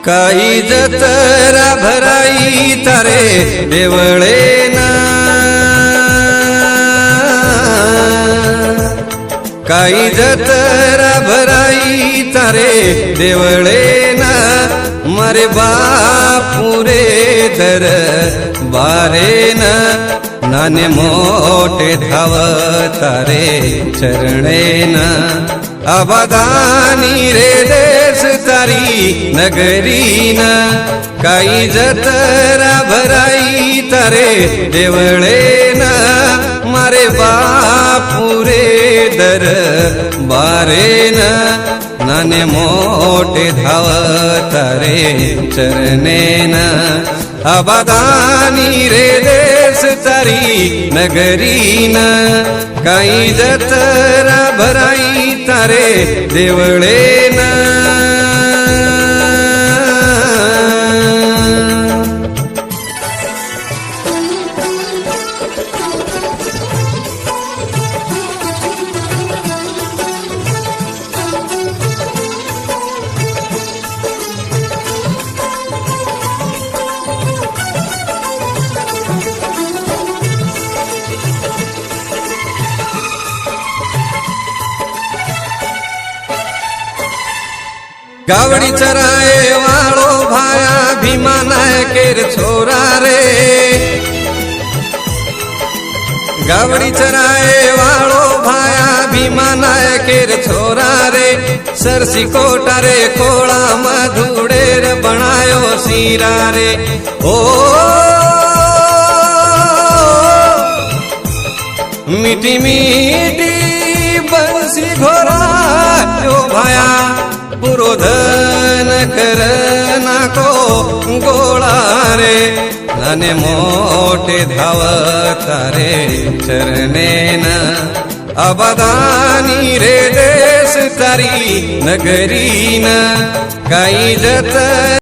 काही जत्रा भराई तारे देवळे ना, काही जत्रा भराई तारे देवळे ना, मारे बापुरे दर बारे ना, नाने मोठे धावतारे चरणे ना, आबादानी रे देश तारी नगरी ना, काही जत्रा भराई तारे देवळे ना, मारे बापुरे दर बारे ना, नाने मोठे धावतारे चरणे ना, आबादानी रे देश तारी नगरी ना, काही जत्रा भराई तारे देवळे ना. गावडी चराए वाळो भाया भीमा नायकेर छोरा रे, गावडी चराए वाळो भाया भीमा नायकेर छोरा रे, सरसी कोटा रे कोळा मधुडेर बनायो सीरा रे, ओ मीठी मीठी बंसी घोरा जो भाया, पुरो धन कर नाको गोळा रे, नाने मोठे धावतारे चरणे ना, आबादानी रे देश तारी नगरी ना, काही जत